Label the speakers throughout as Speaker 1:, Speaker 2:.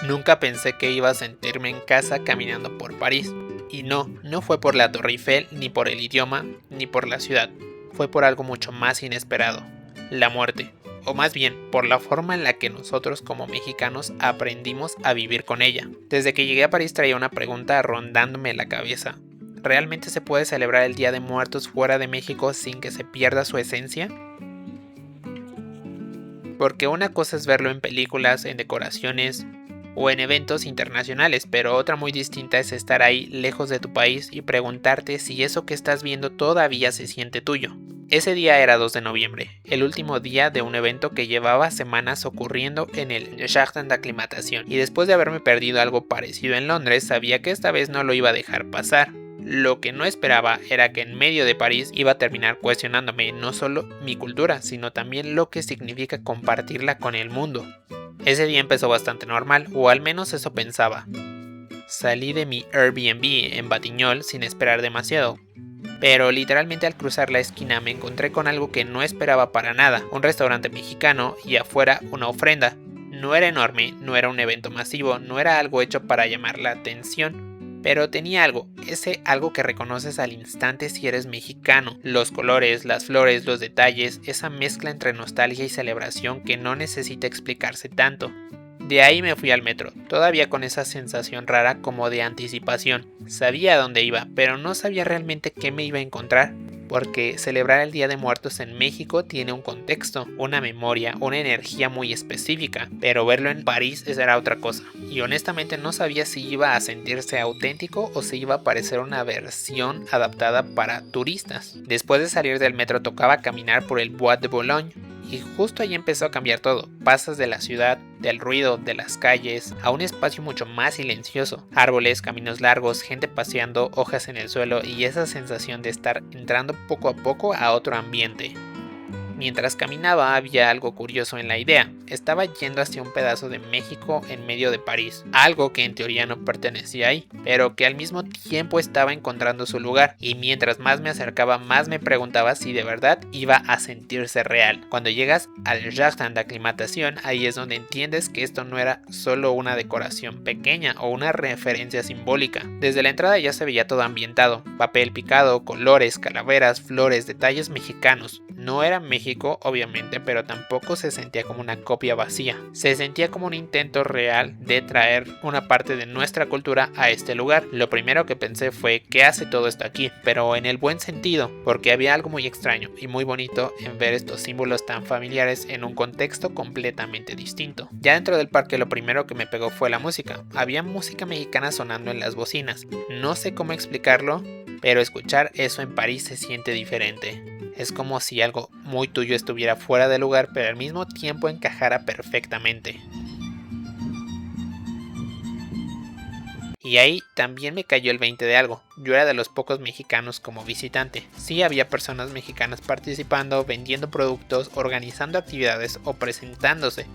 Speaker 1: Nunca pensé que iba a sentirme en casa caminando por París. Y no fue por la Torre Eiffel, ni por el idioma, ni por la ciudad. Fue por algo mucho más inesperado: la muerte. O más bien, por la forma en la que nosotros como mexicanos aprendimos a vivir con ella. Desde que llegué a París traía una pregunta rondándome la cabeza. ¿Realmente se puede celebrar el Día de Muertos fuera de México sin que se pierda su esencia? Porque una cosa es verlo en películas, en decoraciones o en eventos internacionales, pero otra muy distinta es estar ahí lejos de tu país y preguntarte si eso que estás viendo todavía se siente tuyo. Ese día era 2 de noviembre, el último día de un evento que llevaba semanas ocurriendo en el Jardin d'Acclimatation, y después de haberme perdido algo parecido en Londres, sabía que esta vez no lo iba a dejar pasar. Lo que no esperaba era que en medio de París iba a terminar cuestionándome no solo mi cultura, sino también lo que significa compartirla con el mundo. Ese día empezó bastante normal, o al menos eso pensaba. Salí de mi Airbnb en Batignolles sin esperar demasiado, pero literalmente al cruzar la esquina me encontré con algo que no esperaba para nada: un restaurante mexicano y afuera una ofrenda. No era enorme, no era un evento masivo, no era algo hecho para llamar la atención, pero tenía algo, ese algo que reconoces al instante si eres mexicano. Los colores, las flores, los detalles, esa mezcla entre nostalgia y celebración que no necesita explicarse tanto. De ahí me fui al metro, todavía con esa sensación rara como de anticipación. Sabía a dónde iba, pero no sabía realmente qué me iba a encontrar, porque celebrar el Día de Muertos en México tiene un contexto, una memoria, una energía muy específica, pero verlo en París era otra cosa, y honestamente no sabía si iba a sentirse auténtico o si iba a parecer una versión adaptada para turistas. Después de salir del metro tocaba caminar por el Bois de Boulogne, y justo ahí empezó a cambiar todo. Pasas de la ciudad, del ruido, de las calles, a un espacio mucho más silencioso. Árboles, caminos largos, gente paseando, hojas en el suelo y esa sensación de estar entrando poco a poco a otro ambiente. Mientras caminaba había algo curioso en la idea. Estaba yendo hacia un pedazo de México en medio de París, algo que en teoría no pertenecía ahí, pero que al mismo tiempo estaba encontrando su lugar, y mientras más me acercaba más me preguntaba si de verdad iba a sentirse real. Cuando llegas al Jardin d'Acclimatation, ahí es donde entiendes que esto no era solo una decoración pequeña o una referencia simbólica. Desde la entrada ya se veía todo ambientado: papel picado, colores, calaveras, flores, detalles mexicanos. No era México, obviamente, pero tampoco se sentía como una copia vacía. Se sentía como un intento real de traer una parte de nuestra cultura a este lugar. Lo primero que pensé fue: ¿qué hace todo esto aquí? Pero en el buen sentido, porque había algo muy extraño y muy bonito en ver estos símbolos tan familiares en un contexto completamente distinto. Ya dentro del parque lo primero que me pegó fue la música. Había música mexicana sonando en las bocinas. No sé cómo explicarlo, pero escuchar eso en París se siente diferente. Es como si algo muy tuyo estuviera fuera de lugar, pero al mismo tiempo encajara perfectamente. Y ahí también me cayó el 20 de algo. Yo era de los pocos mexicanos como visitante. Sí había personas mexicanas participando, vendiendo productos, organizando actividades o presentándose,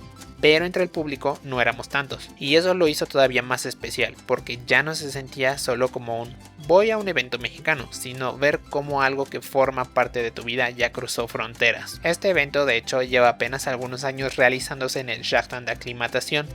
Speaker 1: pero entre el público no éramos tantos. Y eso lo hizo todavía más especial, porque ya no se sentía solo como un voy a un evento mexicano, sino ver cómo algo que forma parte de tu vida ya cruzó fronteras. Este evento de hecho lleva apenas algunos años realizándose en el Jardin d'Acclimatation.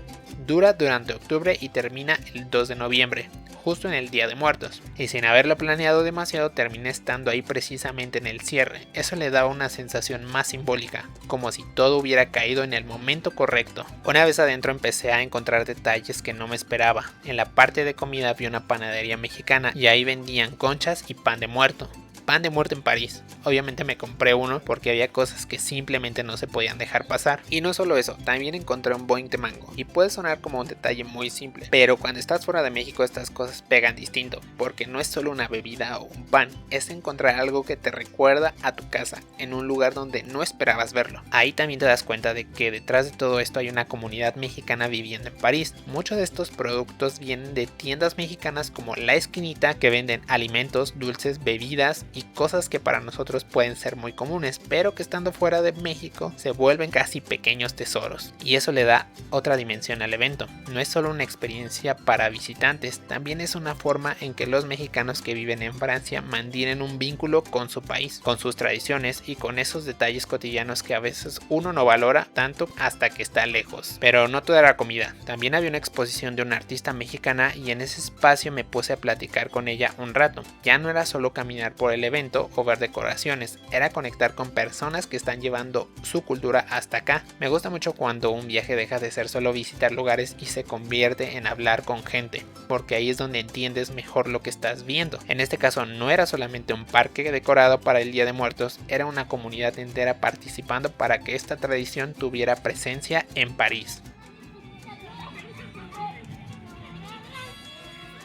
Speaker 1: Dura durante octubre y termina el 2 de noviembre, justo en el Día de Muertos. Y sin haberlo planeado demasiado terminé estando ahí precisamente en el cierre. Eso le daba una sensación más simbólica, como si todo hubiera caído en el momento correcto. Una vez adentro empecé a encontrar detalles que no me esperaba. En la parte de comida vi una panadería mexicana y ahí vendían conchas y pan de muerto. Pan de muerto en París. Obviamente me compré uno porque había cosas que simplemente no se podían dejar pasar. Y no solo eso, también encontré un boing de mango. Y puede sonar como un detalle muy simple, pero cuando estás fuera de México estas cosas pegan distinto, porque no es solo una bebida o un pan, es encontrar algo que te recuerda a tu casa, en un lugar donde no esperabas verlo. Ahí también te das cuenta de que detrás de todo esto hay una comunidad mexicana viviendo en París. Muchos de estos productos vienen de tiendas mexicanas como La Esquinita, que venden alimentos, dulces, bebidas y cosas que para nosotros pueden ser muy comunes, pero que estando fuera de México se vuelven casi pequeños tesoros. Y eso le da otra dimensión al evento. No es solo una experiencia para visitantes, también es una forma en que los mexicanos que viven en Francia mantienen un vínculo con su país, con sus tradiciones y con esos detalles cotidianos que a veces uno no valora tanto hasta que está lejos. Pero no toda era comida, también había una exposición de una artista mexicana y en ese espacio me puse a platicar con ella un rato. Ya no era solo caminar por el evento o ver decoraciones, era conectar con personas que están llevando su cultura hasta acá. Me gusta mucho cuando un viaje deja de ser solo visitar lugares y se convierte en hablar con gente, porque ahí es donde entiendes mejor lo que estás viendo. En este caso no era solamente un parque decorado para el Día de Muertos, era una comunidad entera participando para que esta tradición tuviera presencia en París.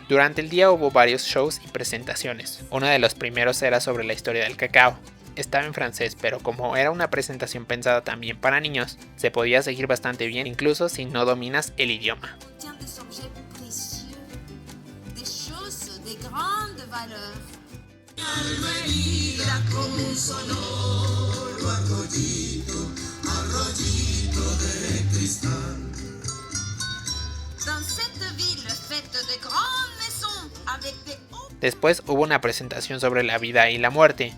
Speaker 1: Durante el día hubo varios shows y presentaciones. Uno de los primeros era sobre la historia del cacao. Estaba en francés, pero como era una presentación pensada también para niños, se podía seguir bastante bien incluso si no dominas el idioma. Después hubo una presentación sobre la vida y la muerte,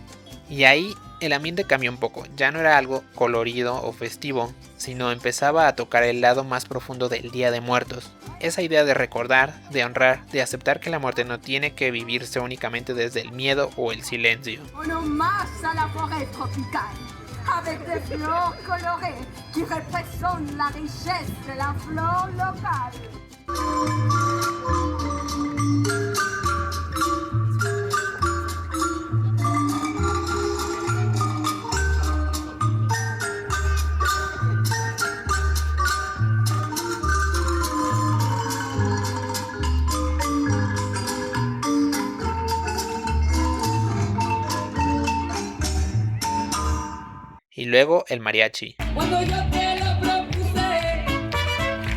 Speaker 1: y ahí el ambiente cambió un poco, ya no era algo colorido o festivo, sino empezaba a tocar el lado más profundo del Día de Muertos. Esa idea de recordar, de honrar, de aceptar que la muerte no tiene que vivirse únicamente desde el miedo o el silencio.
Speaker 2: Un hommage a la forêt tropicale, avec des fleurs colorées qui représentent la richesse de la flore locale.
Speaker 1: Y luego el mariachi.
Speaker 3: Cuando yo te lo propuse,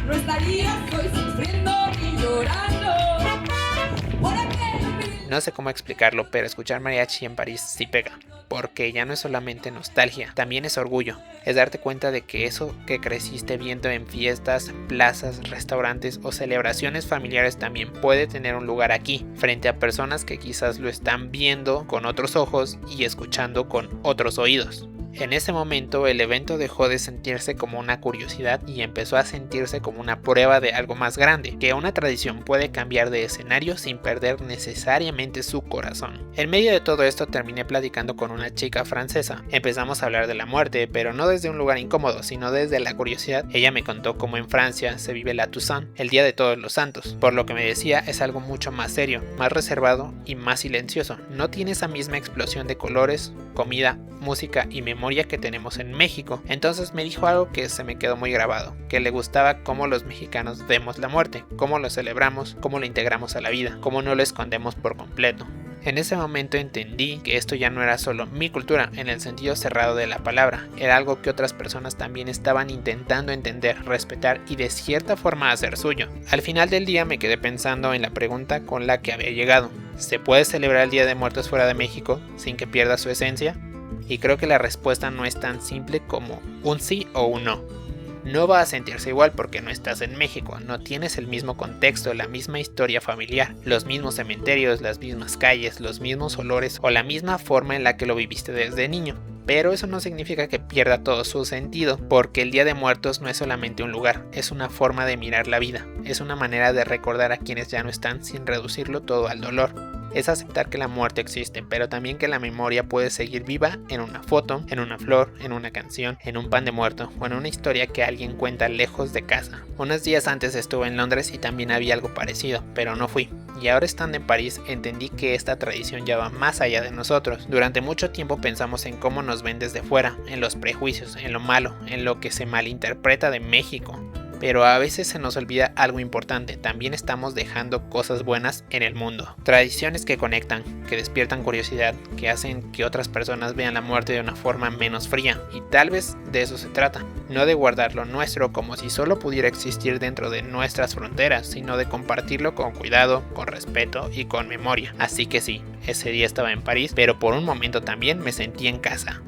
Speaker 3: no estarías hoy sufriendo ni llorando. Por aquel...
Speaker 1: No sé cómo explicarlo, pero escuchar mariachi en París sí pega, porque ya no es solamente nostalgia, también es orgullo. Es darte cuenta de que eso que creciste viendo en fiestas, plazas, restaurantes o celebraciones familiares también puede tener un lugar aquí, frente a personas que quizás lo están viendo con otros ojos y escuchando con otros oídos. En ese momento el evento dejó de sentirse como una curiosidad y empezó a sentirse como una prueba de algo más grande, que una tradición puede cambiar de escenario sin perder necesariamente su corazón. En medio de todo esto terminé platicando con una chica francesa. Empezamos a hablar de la muerte, pero no desde un lugar incómodo, sino desde la curiosidad. Ella me contó cómo en Francia se vive la Toussaint, el Día de Todos los Santos. Por lo que me decía es algo mucho más serio, más reservado y más silencioso. No tiene esa misma explosión de colores, comida, música y memoria que tenemos en México. Entonces me dijo algo que se me quedó muy grabado, que le gustaba cómo los mexicanos vemos la muerte, cómo lo celebramos, cómo lo integramos a la vida, cómo no lo escondemos por completo. En ese momento entendí que esto ya no era solo mi cultura en el sentido cerrado de la palabra, era algo que otras personas también estaban intentando entender, respetar y de cierta forma hacer suyo. Al final del día me quedé pensando en la pregunta con la que había llegado: ¿se puede celebrar el Día de Muertos fuera de México sin que pierda su esencia? Y creo que la respuesta no es tan simple como un sí o un no. No va a sentirse igual porque no estás en México, no tienes el mismo contexto, la misma historia familiar, los mismos cementerios, las mismas calles, los mismos olores o la misma forma en la que lo viviste desde niño. Pero eso no significa que pierda todo su sentido, porque el Día de Muertos no es solamente un lugar, es una forma de mirar la vida, es una manera de recordar a quienes ya no están sin reducirlo todo al dolor. Es aceptar que la muerte existe, pero también que la memoria puede seguir viva en una foto, en una flor, en una canción, en un pan de muerto o en una historia que alguien cuenta lejos de casa. Unos días antes estuve en Londres y también había algo parecido, pero no fui. Y ahora estando en París entendí que esta tradición ya va más allá de nosotros. Durante mucho tiempo pensamos en cómo nos ven desde fuera, en los prejuicios, en lo malo, en lo que se malinterpreta de México. Pero a veces se nos olvida algo importante, también estamos dejando cosas buenas en el mundo. Tradiciones que conectan, que despiertan curiosidad, que hacen que otras personas vean la muerte de una forma menos fría. Y tal vez de eso se trata, no de guardar lo nuestro como si solo pudiera existir dentro de nuestras fronteras, sino de compartirlo con cuidado, con respeto y con memoria. Así que sí, ese día estaba en París, pero por un momento también me sentí en casa.